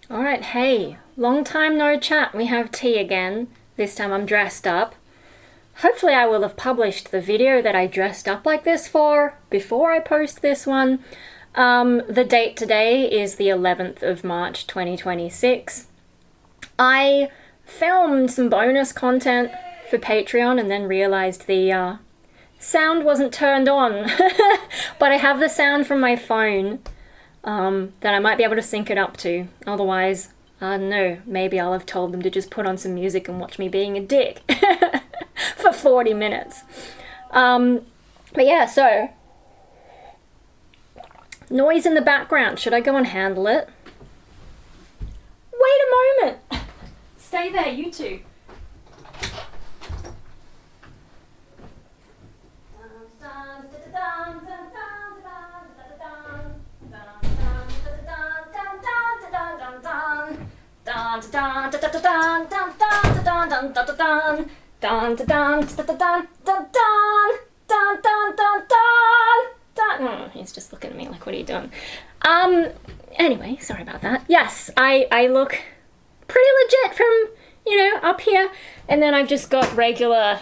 Alright, hey, long time no chat. We have tea again. This time I'm dressed up. Hopefully I will have published the video that I dressed up like this for before I post this one. The date today is the 11th of March 2026. I filmed some bonus content for Patreon and then realized the sound wasn't turned on. But I have the sound from my phone that I might be able to sync it up to. Otherwise, I don't know, maybe I'll have told them to just put on some music and watch me being a dick for 40 minutes. But yeah, so noise in the background. Should I go and handle it? Wait a moment. Stay there, you two. He's just looking at me like, what are you doing? Anyway, sorry about that. Yes, I look pretty legit from, up here. And then I've just got regular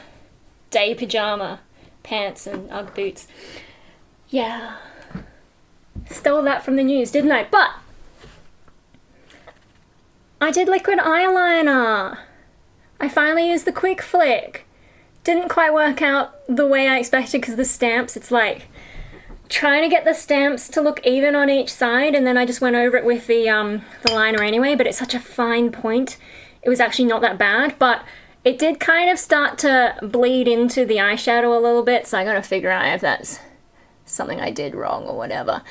day pajama pants and Ugg boots. Yeah. Stole that from the news, didn't I? But I did liquid eyeliner. I finally used the quick flick. Didn't quite work out the way I expected because the stamps, it's like trying to get the stamps to look even on each side, and then I just went over it with the liner anyway, but it's such a fine point. It was actually not that bad, but it did kind of start to bleed into the eyeshadow a little bit, so I gotta figure out if that's something I did wrong or whatever.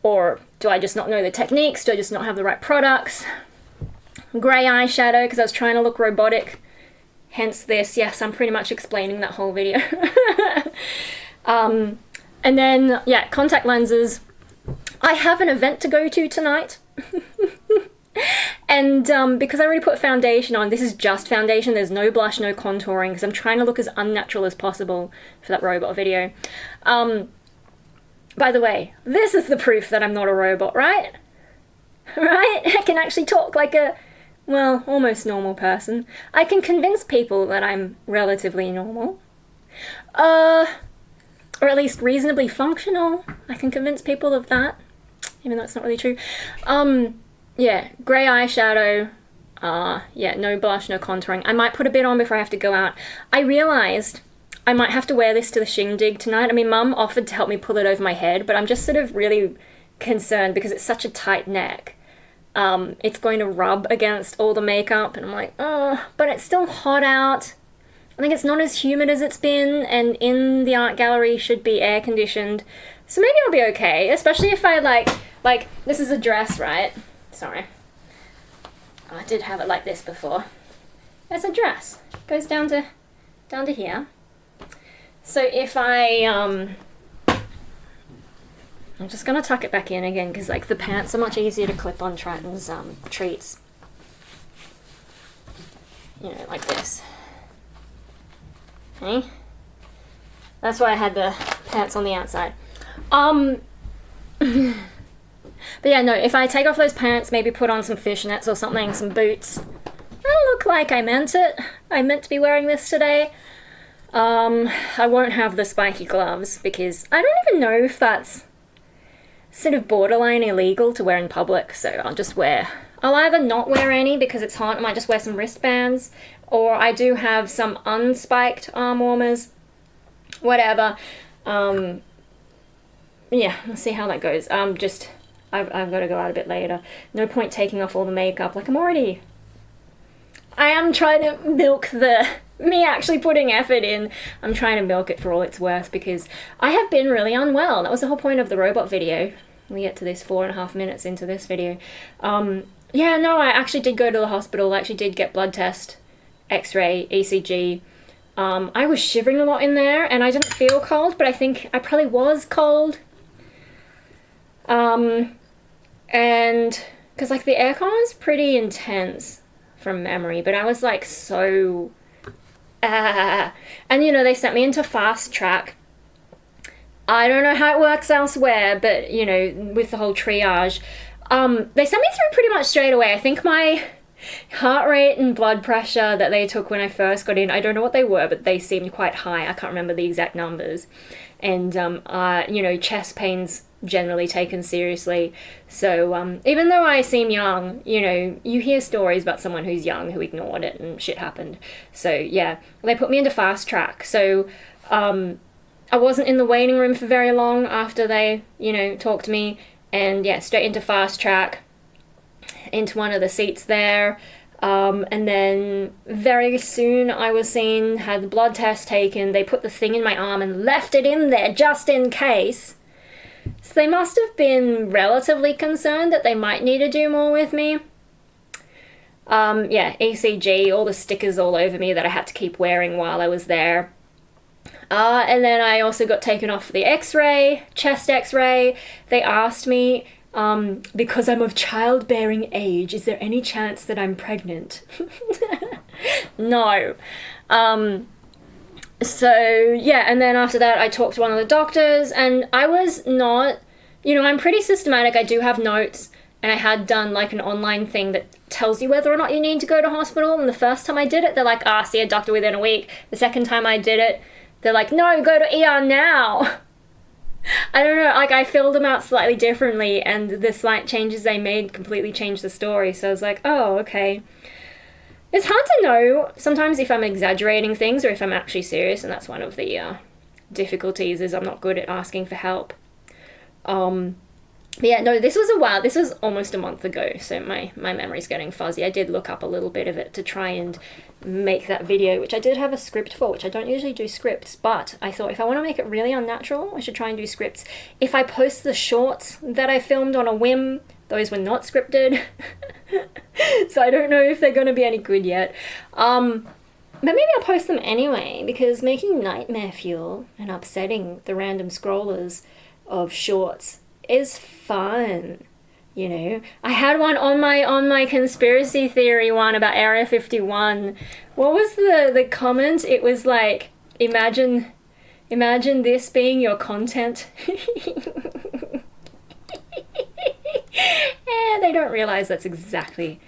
Or do I just not know the techniques? Do I just not have the right products? Grey eyeshadow, because I was trying to look robotic. Hence this. Yes, I'm pretty much explaining that whole video. And then, yeah, contact lenses. I have an event to go to tonight. And because I already put foundation on, this is just foundation, there's no blush, no contouring, because I'm trying to look as unnatural as possible for that robot video. By the way, this is the proof that I'm not a robot, right? Right? I can actually talk like a, well, almost normal person. I can convince people that I'm relatively normal. Or at least reasonably functional. I can convince people of that, even though it's not really true. Yeah, grey eyeshadow. Yeah, no blush, no contouring. I might put a bit on before I have to go out. I realised I might have to wear this to the shindig tonight. I mean, Mum offered to help me pull it over my head, but I'm just sort of really concerned because it's such a tight neck. It's going to rub against all the makeup, and I'm like, oh, but it's still hot out. I think it's not as humid as it's been, and in the art gallery should be air conditioned. So maybe I'll be okay, especially if I like, this is a dress, right? Sorry. Oh, I did have it like this before. It's a dress. It goes down to here. So if I'm just gonna tuck it back in again because like the pants are much easier to clip on Triton's treats. Like this. Okay? That's why I had the pants on the outside. But yeah, no, if I take off those pants, maybe put on some fishnets or something, some boots. I look like I meant it. I meant to be wearing this today. I won't have the spiky gloves because I don't even know if that's sort of borderline illegal to wear in public, so I'll either not wear any because it's hot, I might just wear some wristbands, or I do have some unspiked arm warmers, whatever. Yeah, let's see how that goes. I've got to go out a bit later. No point taking off all the makeup, like I am trying to milk me actually putting effort in. I'm trying to milk it for all it's worth because I have been really unwell. That was the whole point of the robot video. We get to this 4.5 minutes into this video. Yeah, no, I actually did go to the hospital. I actually did get blood test, x-ray, ECG. I was shivering a lot in there and I didn't feel cold, but I think I probably was cold. And because like the aircon was pretty intense from memory, but I was like so and they sent me into fast track. I don't know how it works elsewhere, but with the whole triage, They sent me through pretty much straight away. I think my heart rate and blood pressure that they took when I first got in, I don't know what they were, but they seemed quite high. I can't remember the exact numbers. And, you know, chest pains generally taken seriously. So even though I seem young, you know, you hear stories about someone who's young who ignored it and shit happened. So yeah, they put me into fast track. So I wasn't in the waiting room for very long after they, you know, talked to me. And yeah, straight into fast track, into one of the seats there. And then very soon I was seen, had the blood test taken. They put the thing in my arm and left it in there just in case. So they must have been relatively concerned that they might need to do more with me. Yeah, ECG, all the stickers all over me that I had to keep wearing while I was there. And then I also got taken off for the x-ray, chest x-ray. They asked me, because I'm of childbearing age, is there any chance that I'm pregnant? No. So, yeah, and then after that I talked to one of the doctors, and I was not, you know, I'm pretty systematic. I do have notes, and I had done like an online thing that tells you whether or not you need to go to hospital, and the first time I did it, they're like, see a doctor within a week. The second time I did it, they're like, no, go to ER now. I don't know, like, I filled them out slightly differently, and the slight changes they made completely changed the story, so I was like, oh, okay. It's hard to know sometimes if I'm exaggerating things or if I'm actually serious, and that's one of the difficulties, is I'm not good at asking for help. But yeah, no, this was a while, this was almost a month ago, so my memory's getting fuzzy. I did look up a little bit of it to try and make that video, which I did have a script for, which I don't usually do scripts, but I thought if I want to make it really unnatural, I should try and do scripts. If I post the shorts that I filmed on a whim, those were not scripted. So I don't know if they're going to be any good yet. But maybe I'll post them anyway, because making nightmare fuel and upsetting the random scrollers of shorts is fun. You know, I had one on my conspiracy theory one about Area 51. What was the comment? It was like, imagine this being your content. And they don't realize that's exactly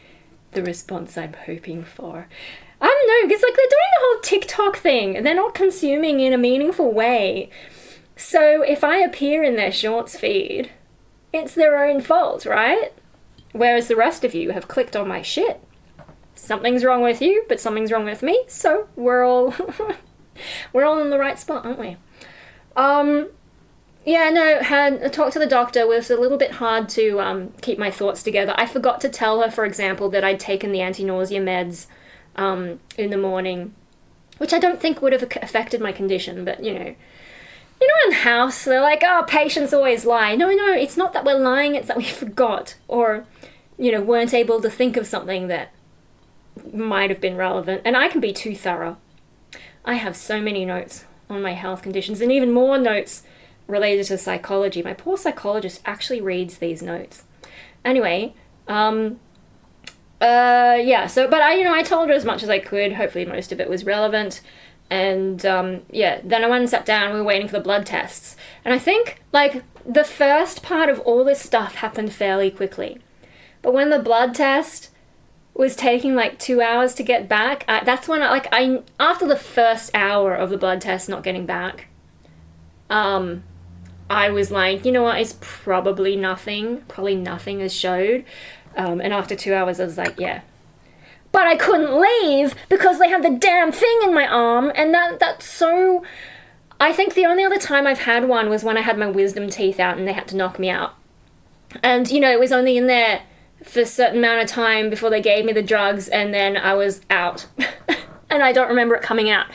the response I'm hoping for. I don't know, because like they're doing the whole TikTok thing, and they're not consuming in a meaningful way. So if I appear in their shorts feed, it's their own fault, right? Whereas the rest of you have clicked on my shit. Something's wrong with you, but something's wrong with me, so we're all we're all in the right spot, aren't we? Yeah, no, had talked to the doctor. It was a little bit hard to keep my thoughts together. I forgot to tell her, for example, that I'd taken the anti-nausea meds in the morning, which I don't think would have affected my condition, but you know, in house, they're like, oh, patients always lie. No, it's not that we're lying, it's that we forgot, or, you know, weren't able to think of something that might have been relevant. And I can be too thorough. I have so many notes on my health conditions, and even more notes related to psychology. My poor psychologist actually reads these notes. Anyway, yeah, so, but I told her as much as I could. Hopefully most of it was relevant. And, yeah, then I went and sat down, we were waiting for the blood tests. And I think, like, the first part of all this stuff happened fairly quickly. But when the blood test was taking, like, 2 hours to get back, that's when, after the first hour of the blood test not getting back, I was like, you know what, it's probably nothing as showed. And after 2 hours, I was like, yeah. But I couldn't leave because they had the damn thing in my arm, and that's so... I think the only other time I've had one was when I had my wisdom teeth out and they had to knock me out. And, you know, it was only in there for a certain amount of time before they gave me the drugs, and then I was out. And I don't remember it coming out.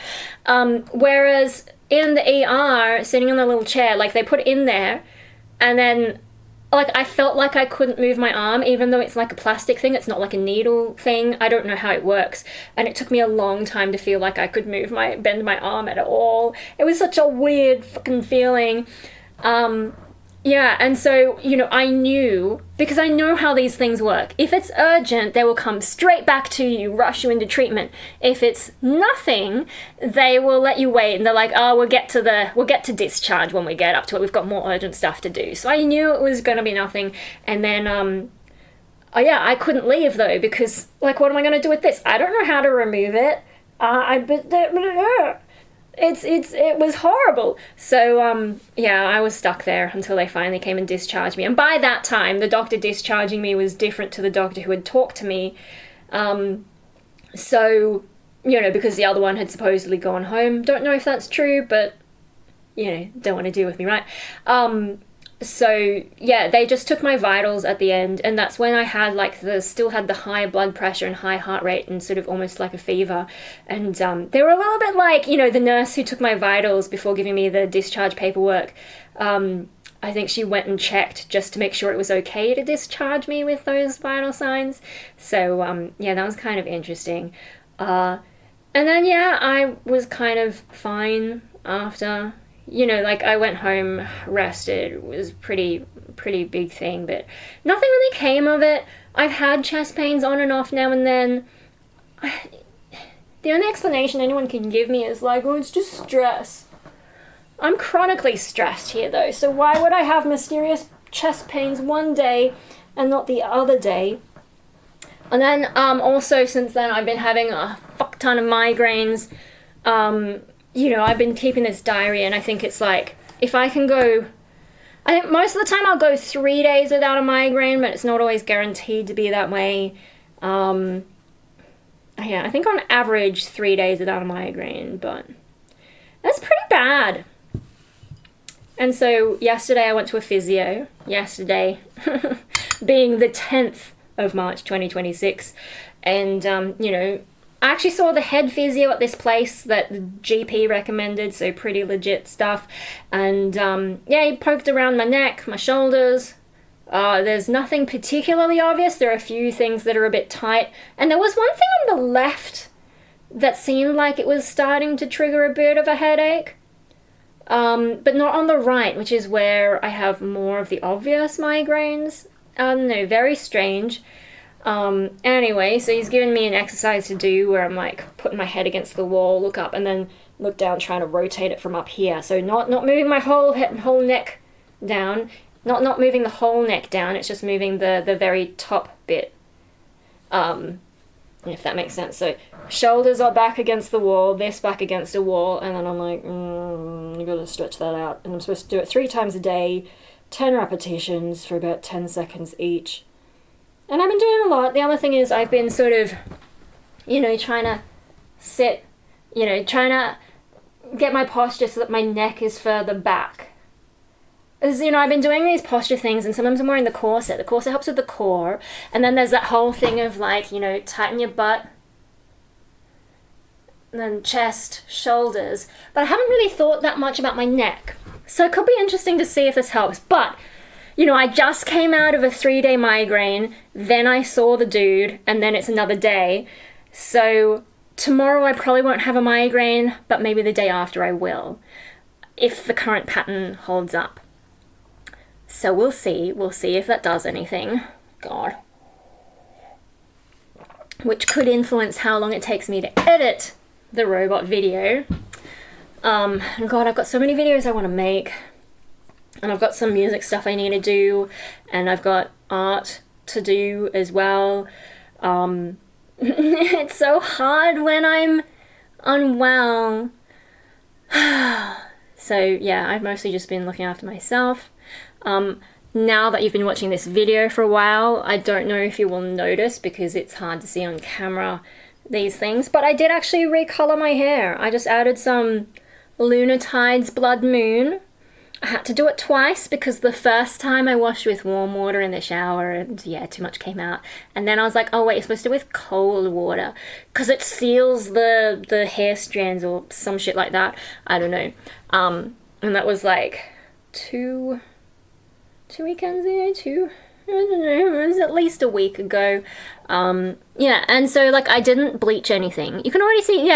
Whereas in the ER, sitting on the little chair, like, they put it in there, and then... like, I felt like I couldn't move my arm, even though it's like a plastic thing. It's not like a needle thing. I don't know how it works. And it took me a long time to feel like I could bend my arm at all. It was such a weird fucking feeling. Yeah, and so, I knew, because I know how these things work. If it's urgent, they will come straight back to you, rush you into treatment. If it's nothing, they will let you wait, and they're like, oh, we'll get to discharge when we get up to it. We've got more urgent stuff to do. So I knew it was going to be nothing. And then, oh yeah, I couldn't leave though, because, like, what am I going to do with this? I don't know how to remove it. It was horrible. So, yeah, I was stuck there until they finally came and discharged me. And by that time, the doctor discharging me was different to the doctor who had talked to me. So, because the other one had supposedly gone home. Don't know if that's true, but, don't want to deal with me, right? So, yeah, they just took my vitals at the end, and that's when I had, still had the high blood pressure and high heart rate and sort of almost like a fever. And they were a little bit like, the nurse who took my vitals before giving me the discharge paperwork. I think she went and checked just to make sure it was okay to discharge me with those vital signs. So, yeah, that was kind of interesting. And then, yeah, I was kind of fine after... I went home, rested. It was pretty big thing, but nothing really came of it. I've had chest pains on and off now and then. The only explanation anyone can give me is oh, it's just stress. I'm chronically stressed here though, so why would I have mysterious chest pains one day and not the other day? And then, also since then I've been having a fuck ton of migraines. I've been keeping this diary, and I think it's if I can go... I think most of the time I'll go 3 days without a migraine, but it's not always guaranteed to be that way. Yeah, I think on average 3 days without a migraine, but that's pretty bad. And so yesterday I went to a physio. Yesterday being the 10th of March 2026. And, I actually saw the head physio at this place that the GP recommended, so pretty legit stuff. And yeah, he poked around my neck, my shoulders. There's nothing particularly obvious. There are a few things that are a bit tight. And there was one thing on the left that seemed like it was starting to trigger a bit of a headache. But not on the right, which is where I have more of the obvious migraines. I don't know, very strange. Anyway, so he's given me an exercise to do where I'm putting my head against the wall, look up, and then look down, trying to rotate it from up here. So not moving my whole neck down, not moving the whole neck down. It's just moving the very top bit. If that makes sense. So shoulders are back against the wall, this back against a wall, and then I'm you gotta stretch that out. And I'm supposed to do it 3 times a day, 10 repetitions for about 10 seconds each. And I've been doing a lot. The other thing is I've been sort of, trying to sit, trying to get my posture so that my neck is further back. As I've been doing these posture things, and sometimes I'm wearing the corset. The corset helps with the core. And then there's that whole thing of tighten your butt, and then chest, shoulders. But I haven't really thought that much about my neck. So it could be interesting to see if this helps. But I just came out of a 3-day migraine, then I saw the dude, and then it's another day. So tomorrow I probably won't have a migraine, but maybe the day after I will, if the current pattern holds up. So we'll see. We'll see if that does anything. God. Which could influence how long it takes me to edit the robot video. God, I've got so many videos I want to make. And I've got some music stuff I need to do, and I've got art to do as well. It's so hard when I'm unwell. So yeah, I've mostly just been looking after myself. Now that you've been watching this video for a while, I don't know if you will notice, because it's hard to see on camera, these things, but I did actually recolor my hair. I just added some Lunar Tides Blood Moon. I had to do it twice because the first time I washed with warm water in the shower and yeah, too much came out. And then I was like, oh wait, you're supposed to do it with cold water because it seals the hair strands or some shit like that. I don't know. And that was two weekends ago, I don't know, it was at least a week ago. Yeah, and so I didn't bleach anything. You can already see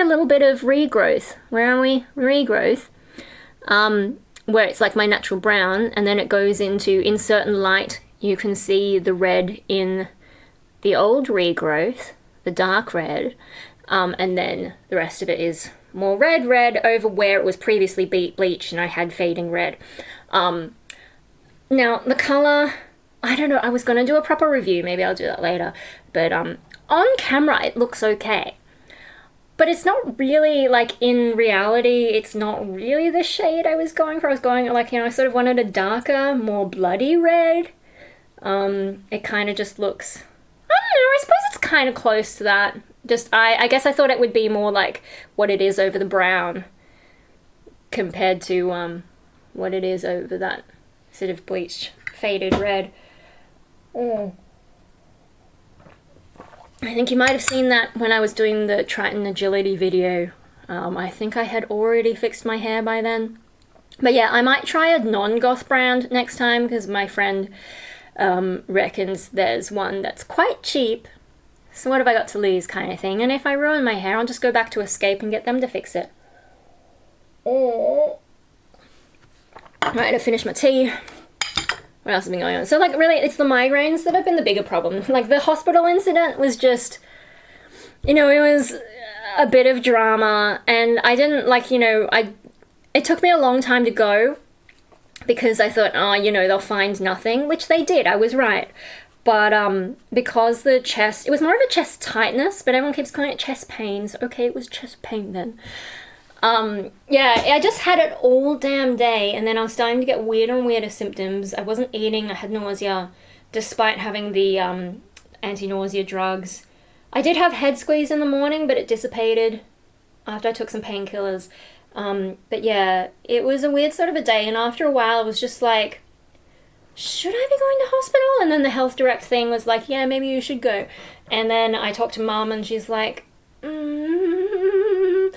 a little bit of regrowth. Where are we? Regrowth. where it's like my natural brown, and then it goes into, in certain light, you can see the red in the old regrowth, the dark red, and then the rest of it is more red over where it was previously bleached and I had fading red. Now, the colour, I don't know, I was going to do a proper review, maybe I'll do that later, but on camera it looks okay. But it's not really, like, in reality, it's not really the shade I was going for. I was going, like, you know, I sort of wanted a darker, more bloody red. It kind of just looks, I don't know, I suppose it's kind of close to that. Just, I guess I thought it would be more like what it is over the brown compared to what it is over that sort of bleached, faded red. I think you might have seen that when I was doing the Triton Agility video. I think I had already fixed my hair by then. But yeah, I might try a non-goth brand next time, because my friend reckons there's one that's quite cheap. So what have I got to lose, kind of thing. And if I ruin my hair, I'll just go back to Escape and get them to fix it. Right, I finished my tea. What else has been going on? So, like, really, it's the migraines that have been the bigger problem. Like, the hospital incident was just, you know, it was a bit of drama, and I didn't, like, you know, it took me a long time to go, because I thought, oh, you know, they'll find nothing, which they did, I was right. But, because the chest, it was more of a chest tightness, but everyone keeps calling it chest pains. Okay, it was chest pain then. Yeah, I just had it all damn day, and then I was starting to get weirder and weirder symptoms. I wasn't eating, I had nausea, despite having the anti-nausea drugs. I did have head squeeze in the morning, but it dissipated after I took some painkillers. But yeah, it was a weird sort of a day, and after a while I was just like, should I be going to hospital? And then the health direct thing was like, yeah, maybe you should go. And then I talked to Mum, and she's like, And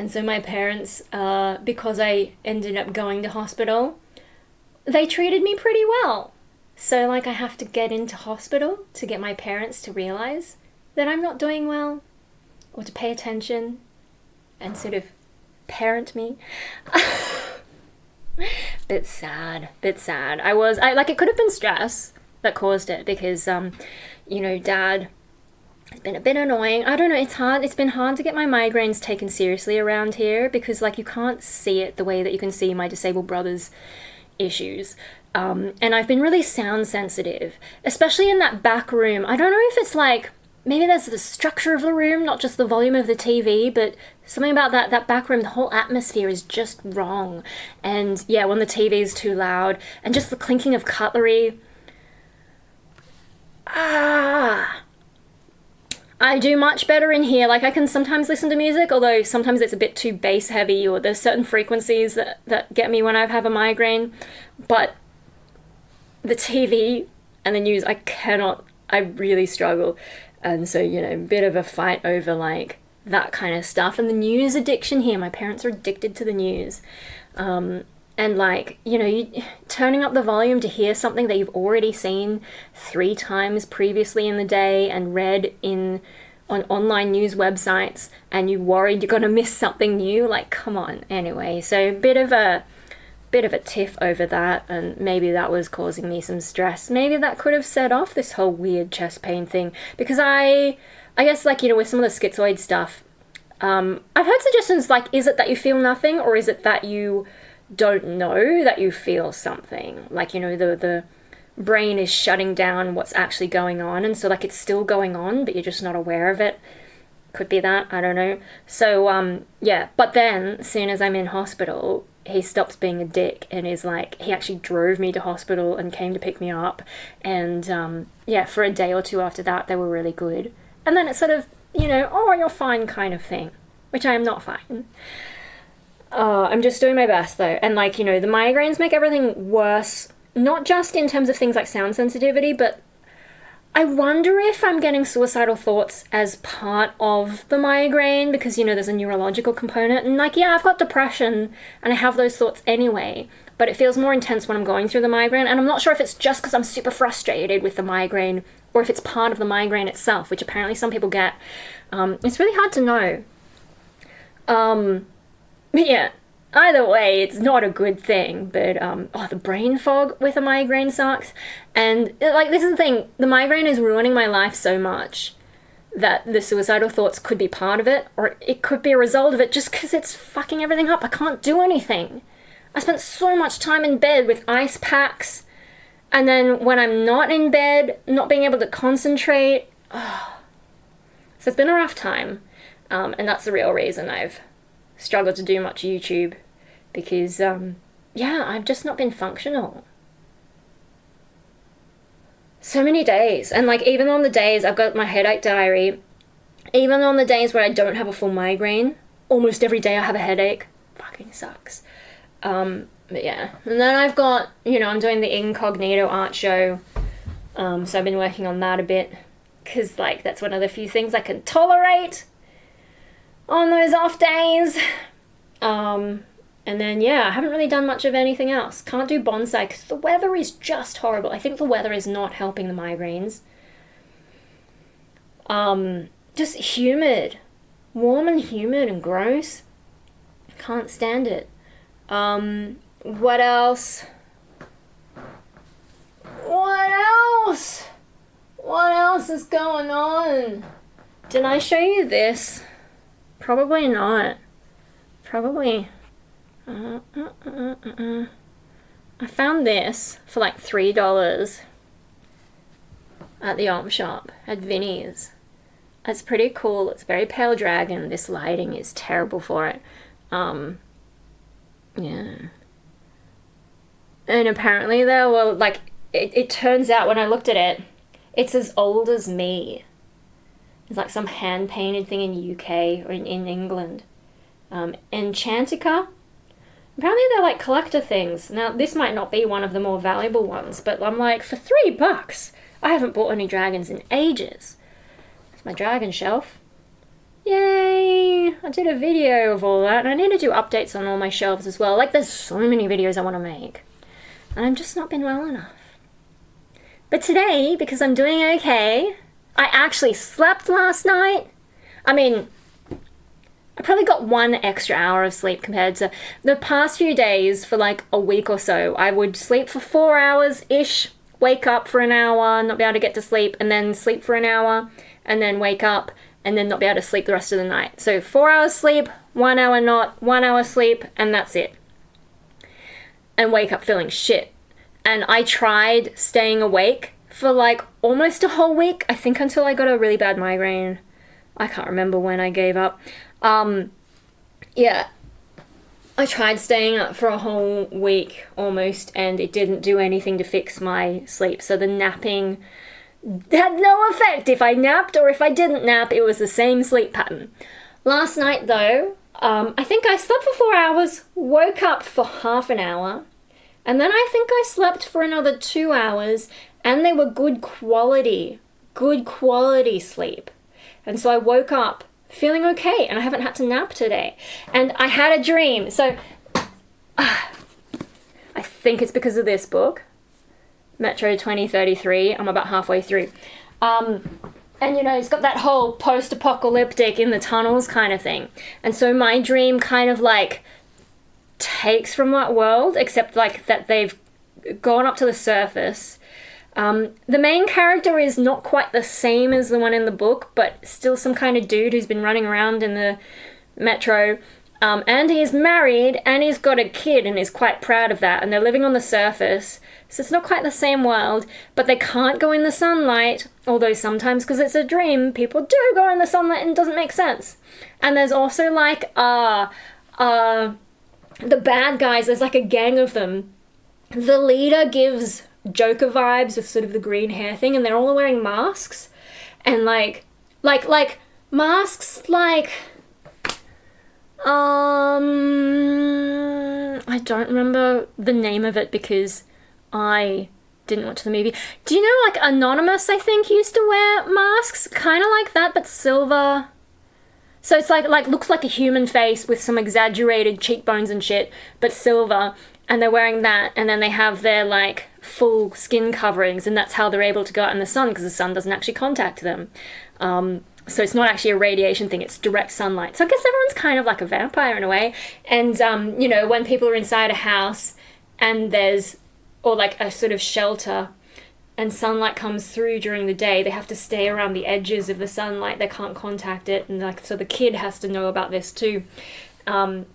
so my parents, because I ended up going to hospital, they treated me pretty well. So, like, I have to get into hospital to get my parents to realize that I'm not doing well, or to pay attention and sort of parent me. Bit sad. Like, it could have been stress that caused it, because, you know, Dad, it's been a bit annoying. I don't know, it's hard. It's been hard to get my migraines taken seriously around here, because, like, you can't see it the way that you can see my disabled brother's issues. And I've been really sound sensitive, especially in that back room. I don't know if it's like, maybe there's the structure of the room, not just the volume of the TV, but something about that back room, the whole atmosphere is just wrong. And yeah, when the TV is too loud, and just the clinking of cutlery. I do much better in here. Like, I can sometimes listen to music, although sometimes it's a bit too bass heavy, or there's certain frequencies that get me when I have a migraine. But the TV and the news, I really struggle. And so, you know, a bit of a fight over, like, that kind of stuff. And the news addiction here, my parents are addicted to the news. And, like, you know, turning up the volume to hear something that you've already seen 3 times previously in the day and read on online news websites, and you worried you're going to miss something new. Like, come on. Anyway, so bit of a tiff over that, and maybe that was causing me some stress. Maybe that could have set off this whole weird chest pain thing, because I guess, like, you know, with some of the schizoid stuff, I've heard suggestions like, is it that you feel nothing, or is it that you don't know that you feel something? Like, you know, the brain is shutting down what's actually going on, and so, like, it's still going on, but you're just not aware of it. Could be that, I don't know. So, yeah, but then, as soon as I'm in hospital, he stops being a dick, and is like, he actually drove me to hospital and came to pick me up, and, yeah, for a day or two after that, they were really good. And then it's sort of, you know, oh, you're fine kind of thing, which I am not fine. I'm just doing my best, though. And, like, you know, the migraines make everything worse, not just in terms of things like sound sensitivity, but I wonder if I'm getting suicidal thoughts as part of the migraine, because, you know, there's a neurological component. And, like, yeah, I've got depression, and I have those thoughts anyway, but it feels more intense when I'm going through the migraine. And I'm not sure if it's just because I'm super frustrated with the migraine, or if it's part of the migraine itself, which apparently some people get. It's really hard to know. But yeah, either way, it's not a good thing. But the brain fog with a migraine sucks. And like, this is the thing, the migraine is ruining my life so much that the suicidal thoughts could be part of it, or it could be a result of it, just because it's fucking everything up. I can't do anything. I spent so much time in bed with ice packs, and then when I'm not in bed, not being able to concentrate. Oh. So it's been a rough time, and that's the real reason I've struggled to do much YouTube, because I've just not been functional. So many days, and like, even on the days I've got my headache diary, even on the days where I don't have a full migraine, almost every day I have a headache. Fucking sucks. But yeah, and then I've got, I'm doing the incognito art show, so I've been working on that a bit, because like, that's one of the few things I can tolerate on those off days. And then, I haven't really done much of anything else. Can't do bonsai because the weather is just horrible. I think the weather is not helping the migraines. Just humid. Warm and humid and gross. Can't stand it. What else? What else is going on? Did I show you this? Probably not. Probably. I found this for like $3 at the op shop at Vinnie's. It's pretty cool. It's very pale dragon. This lighting is terrible for it. And apparently there were like, it turns out when I looked at it, it's as old as me. It's like some hand painted thing in UK or in England. Enchantica. Apparently they're like collector things. Now this might not be one of the more valuable ones, but I'm like, for $3, I haven't bought any dragons in ages. It's my dragon shelf. Yay! I did a video of all that, and I need to do updates on all my shelves as well. Like, there's so many videos I want to make, and I've just not been well enough. But today, because I'm doing okay, I actually slept last night. I mean, I probably got 1 extra hour of sleep compared to the past few days. For like a week or so, I would sleep for 4 hours-ish, wake up for an hour, not be able to get to sleep, and then sleep for an hour, and then wake up, and then not be able to sleep the rest of the night. So 4 hours sleep, 1 hour not, 1 hour sleep, and that's it. And wake up feeling shit. And I tried staying awake for like almost a whole week, I think, until I got a really bad migraine. I can't remember when I gave up. I tried staying up for a whole week almost, and it didn't do anything to fix my sleep. So the napping had no effect. If I napped or if I didn't nap, it was the same sleep pattern. Last night though, I think I slept for 4 hours, woke up for half an hour, and then I think I slept for another 2 hours, and they were good quality sleep. And so I woke up feeling okay, and I haven't had to nap today. And I had a dream. So I think it's because of this book, Metro 2033. I'm about halfway through. And it's got that whole post-apocalyptic in the tunnels kind of thing. And so my dream kind of like takes from that world, except like that they've gone up to the surface. The main character is not quite the same as the one in the book, but still some kind of dude who's been running around in the metro. And he's married, and he's got a kid, and is quite proud of that. And they're living on the surface, so it's not quite the same world, but they can't go in the sunlight, although sometimes, because it's a dream, people do go in the sunlight, and it doesn't make sense. And there's also like, the bad guys, there's like a gang of them. The leader gives Joker vibes with sort of the green hair thing, and they're all wearing masks, and like masks like I don't remember the name of it because I didn't watch the movie. Do you know, like, Anonymous, I think, used to wear masks, kind of like that, but silver. So it's like looks like a human face with some exaggerated cheekbones and shit, but silver. And they're wearing that, and then they have their, like, full skin coverings, and that's how they're able to go out in the sun, because the sun doesn't actually contact them. So it's not actually a radiation thing, it's direct sunlight. So I guess everyone's kind of like a vampire in a way. And, you know, when people are inside a house and there's, or like a sort of shelter, and sunlight comes through during the day, they have to stay around the edges of the sunlight. They can't contact it. And like, so the kid has to know about this too. And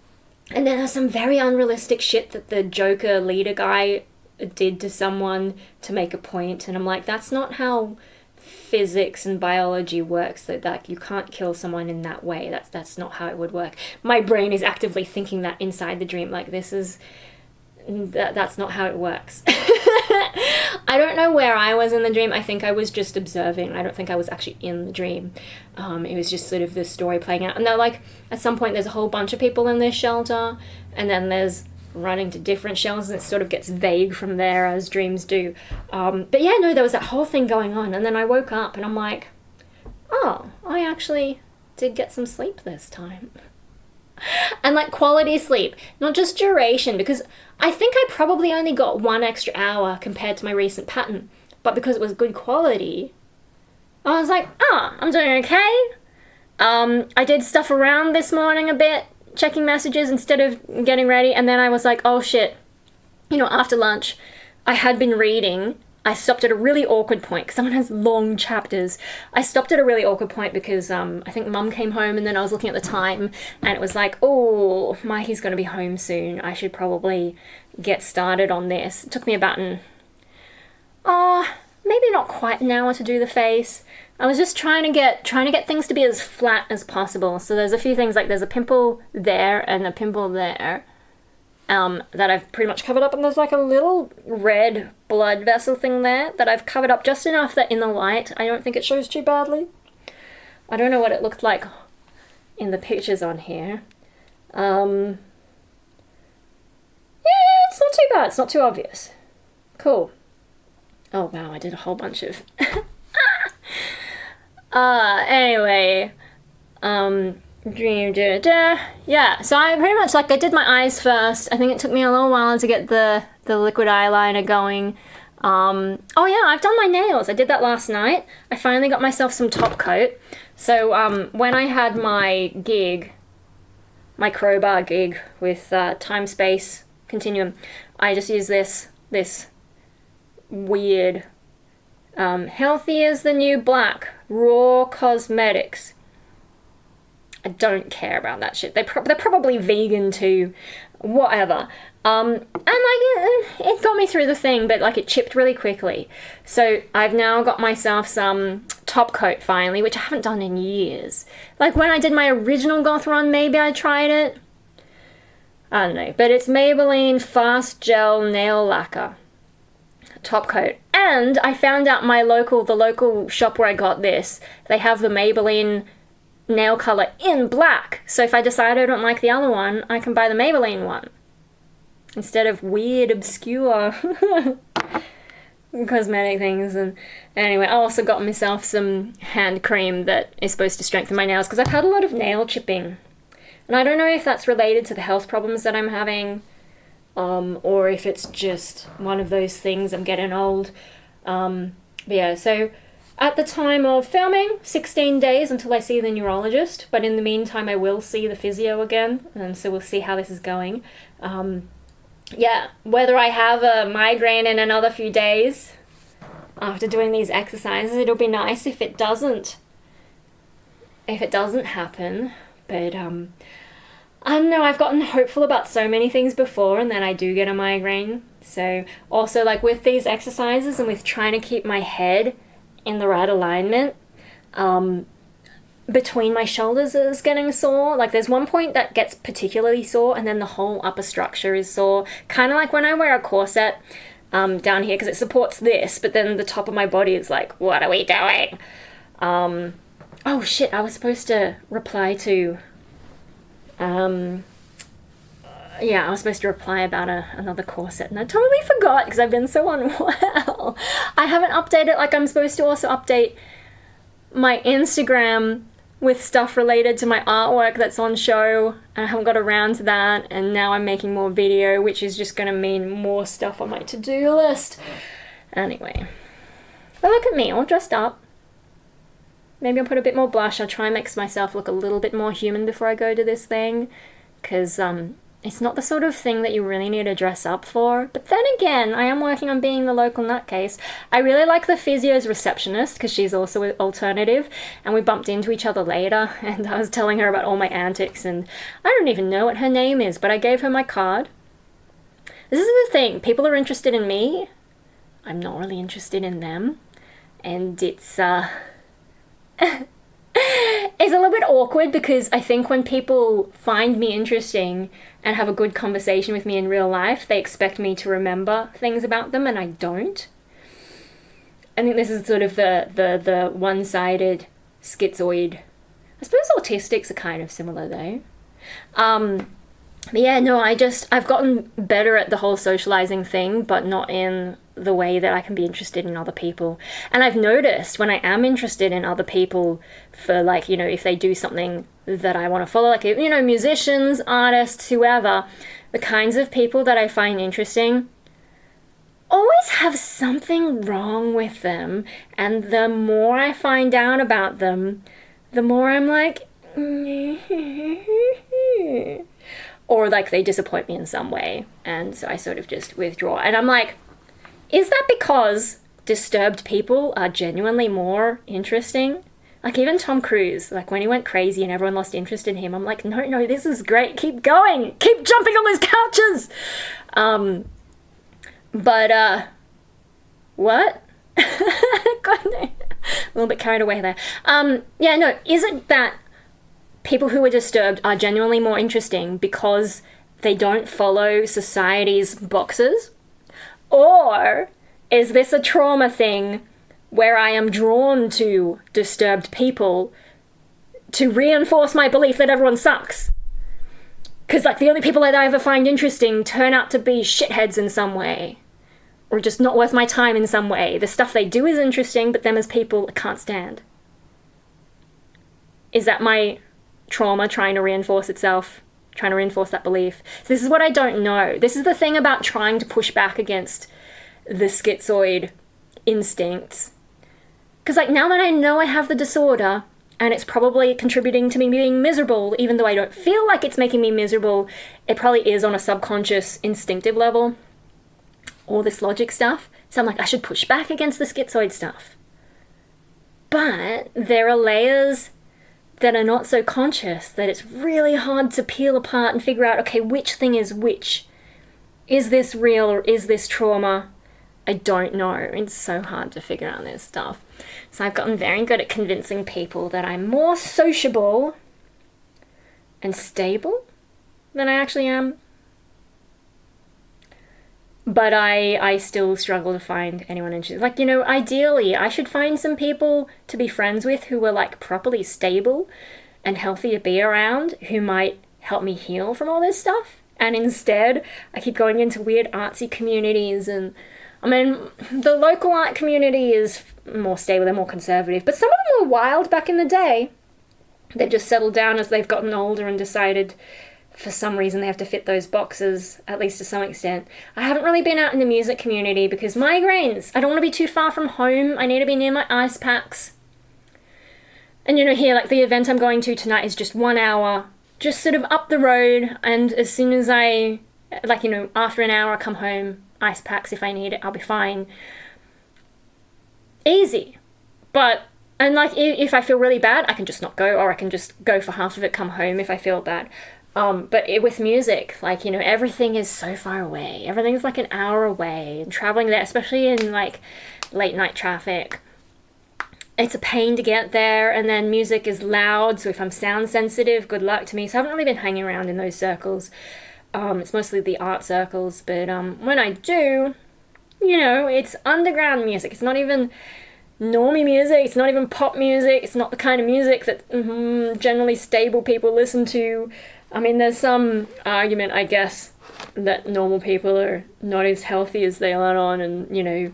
then there's some very unrealistic shit that the Joker leader guy did to someone to make a point. And I'm like, that's not how physics and biology works. That like you can't kill someone in that way. That's not how it would work. My brain is actively thinking that inside the dream, like that's not how it works. I don't know where I was in the dream. I think I was just observing. I don't think I was actually in the dream. It was just sort of the story playing out. And they're like, at some point there's a whole bunch of people in this shelter, and then there's running to different shelters, and it sort of gets vague from there, as dreams do. But yeah, no, there was that whole thing going on, and then I woke up and I'm like, oh, I actually did get some sleep this time. And like quality sleep, not just duration, because I think I probably only got 1 extra hour compared to my recent pattern, but because it was good quality, I was like, oh, I'm doing okay. I did stuff around this morning a bit, checking messages instead of getting ready, and then I was like, oh shit, you know, after lunch, I had been reading. I stopped at a really awkward point, because someone has long chapters. I stopped at a really awkward point because I think Mum came home, and then I was looking at the time, and it was like, oh, Mikey's going to be home soon. I should probably get started on this. It took me about maybe not quite an hour to do the face. I was just trying to get things to be as flat as possible. So there's a few things, like there's a pimple there and a pimple there. That I've pretty much covered up, and there's like a little red blood vessel thing there that I've covered up just enough that in the light I don't think it shows too badly. I don't know what it looked like in the pictures on here. Yeah, it's not too bad, it's not too obvious. Cool. Oh wow, I did a whole bunch of anyway, yeah, so I pretty much, like, I did my eyes first. I think it took me a little while to get the liquid eyeliner going. Oh yeah, I've done my nails. I did that last night. I finally got myself some top coat. So when I had my gig, my crowbar gig with Time Space Continuum, I just used this weird Healthy as the New Black Raw Cosmetics. I don't care about that shit. They're probably vegan too, whatever. And like it got me through the thing, but like it chipped really quickly. So I've now got myself some top coat finally, which I haven't done in years. Like when I did my original goth run, maybe I tried it. I don't know, but it's Maybelline Fast Gel Nail Lacquer top coat. And I found out the local shop where I got this, they have the Maybelline nail color in black. So if I decide I don't like the other one, I can buy the Maybelline one instead of weird, obscure cosmetic things. And anyway, I also got myself some hand cream that is supposed to strengthen my nails, because I've had a lot of nail chipping. And I don't know if that's related to the health problems that I'm having, or if it's just one of those things, I'm getting old. But yeah, so at the time of filming, 16 days until I see the neurologist, but in the meantime I will see the physio again, and so we'll see how this is going. Yeah, whether I have a migraine in another few days after doing these exercises, it'll be nice if it doesn't happen, but I don't know, I've gotten hopeful about so many things before, and then I do get a migraine. So also, like with these exercises and with trying to keep my head in the right alignment, between my shoulders is getting sore. Like there's one point that gets particularly sore, and then the whole upper structure is sore. Kind of like when I wear a corset down here, because it supports this, but then the top of my body is like, what are we doing? Oh shit, I was supposed to reply to yeah, I was supposed to reply about another corset, and I totally forgot because I've been so unwell. I haven't updated, like I'm supposed to also update my Instagram with stuff related to my artwork that's on show, and I haven't got around to that, and now I'm making more video, which is just going to mean more stuff on my to-do list. Anyway, but look at me, all dressed up. Maybe I'll put a bit more blush. I'll try and make myself look a little bit more human before I go to this thing, because it's not the sort of thing that you really need to dress up for. But then again, I am working on being the local nutcase. I really like the physio's receptionist, because she's also an alternative, and we bumped into each other later, and I was telling her about all my antics, and I don't even know what her name is, but I gave her my card. This is the thing, people are interested in me. I'm not really interested in them, and it's it's a little bit awkward, because I think when people find me interesting and have a good conversation with me in real life, they expect me to remember things about them, and I don't. I think this is sort of the one-sided schizoid. I suppose autistics are kind of similar though. But yeah, no, I've gotten better at the whole socializing thing, but not in the way that I can be interested in other people. And I've noticed when I am interested in other people for, like, you know, if they do something that I want to follow, like, you know, musicians, artists, whoever, the kinds of people that I find interesting always have something wrong with them. And the more I find out about them, the more I'm like, or like they disappoint me in some way. And so I sort of just withdraw. And I'm like, is that because disturbed people are genuinely more interesting? Like even Tom Cruise, like when he went crazy and everyone lost interest in him, I'm like, no, this is great. Keep going. Keep jumping on those couches. What? God, no. A little bit carried away there. Yeah, no, is it that people who are disturbed are genuinely more interesting because they don't follow society's boxes? Or is this a trauma thing where I am drawn to disturbed people to reinforce my belief that everyone sucks? Because, like, the only people that I ever find interesting turn out to be shitheads in some way. Or just not worth my time in some way. The stuff they do is interesting, but them as people I can't stand. Is that my trauma trying to reinforce itself? Trying to reinforce that belief? So this is what I don't know. This is the thing about trying to push back against the schizoid instincts. Because, like, now that I know I have the disorder, and it's probably contributing to me being miserable, even though I don't feel like it's making me miserable, it probably is on a subconscious, instinctive level. All this logic stuff. So I'm like, I should push back against the schizoid stuff. But there are layers that are not so conscious that it's really hard to peel apart and figure out, okay, which thing is which? Is this real or is this trauma? I don't know. It's so hard to figure out this stuff. So I've gotten very good at convincing people that I'm more sociable and stable than I actually am. But I still struggle to find anyone interested. Like, you know, ideally, I should find some people to be friends with who are, like, properly stable and healthy to be around, who might help me heal from all this stuff. And instead, I keep going into weird artsy communities, and, I mean, the local art community is more stable, they're more conservative, but some of them were wild back in the day. They've just settled down as they've gotten older and decided for some reason they have to fit those boxes, at least to some extent. I haven't really been out in the music community because migraines. I don't want to be too far from home. I need to be near my ice packs. And, you know, here, like, the event I'm going to tonight is just 1 hour, just sort of up the road, and as soon as I, like, you know, after an hour I come home, ice packs if I need it, I'll be fine. Easy. But, and, like, if I feel really bad, I can just not go, or I can just go for half of it, come home if I feel bad. But with music, like, you know, everything is so far away. Everything's like an hour away, and traveling there, especially in, like, late night traffic, it's a pain to get there. And then music is loud, so if I'm sound sensitive, good luck to me. So I haven't really been hanging around in those circles. It's mostly the art circles, but when I do, you know, it's underground music. It's not even normie music, it's not even pop music, it's not the kind of music that generally stable people listen to. I mean, there's some argument, I guess, that normal people are not as healthy as they let on, and, you know,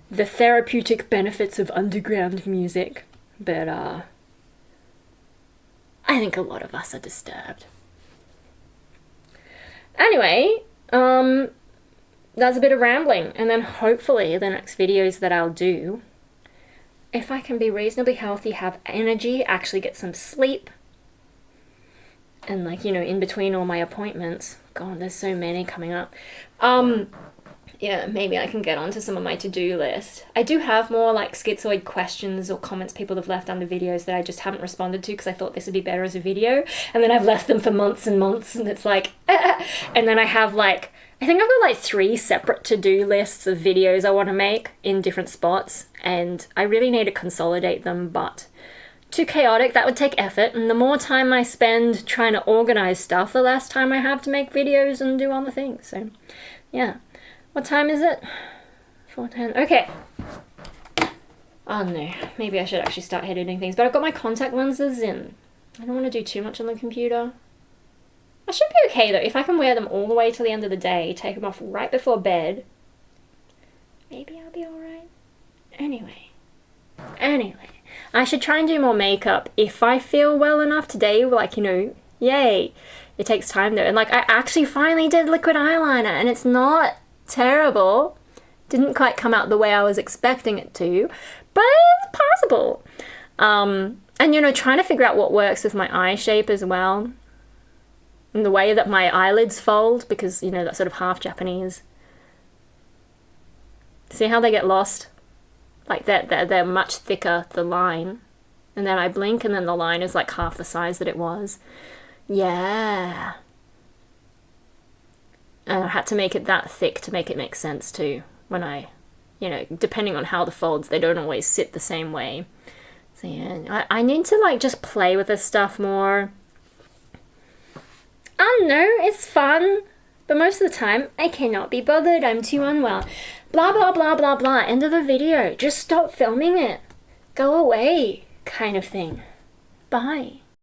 the therapeutic benefits of underground music. But, I think a lot of us are disturbed. Anyway, that's a bit of rambling, and then hopefully the next videos that I'll do, if I can be reasonably healthy, have energy, actually get some sleep, and like, you know, in between all my appointments, God, there's so many coming up, yeah, maybe I can get onto some of my to-do list. I do have more like schizoid questions or comments people have left under videos that I just haven't responded to because I thought this would be better as a video, and then I've left them for months and months, and it's like, and then I have like, I think I've got like 3 separate to-do lists of videos I want to make in different spots, and I really need to consolidate them, but too chaotic, that would take effort, and the more time I spend trying to organize stuff, the less time I have to make videos and do other things. So yeah. What time is it? 4:10. Okay. Oh no, maybe I should actually start editing things, but I've got my contact lenses in. I don't want to do too much on the computer. I should be okay though, if I can wear them all the way till the end of the day, take them off right before bed. Maybe I'll be alright. Anyway, I should try and do more makeup if I feel well enough today, like, you know, yay. It takes time though, and like I actually finally did liquid eyeliner, and it's not terrible. Didn't quite come out the way I was expecting it to, but it's possible. And you know, trying to figure out what works with my eye shape as well, and the way that my eyelids fold, because you know, that's sort of half Japanese. See how they get lost? Like they're much thicker, the line, and then I blink and then the line is like half the size that it was. Yeah. And I had to make it that thick to make it make sense too. When I, you know, depending on how the folds, they don't always sit the same way. So yeah, I need to like just play with this stuff more. I don't know, it's fun. But most of the time, I cannot be bothered, I'm too unwell. Blah, blah, blah, blah, blah, end of the video. Just stop filming it. Go away, kind of thing. Bye.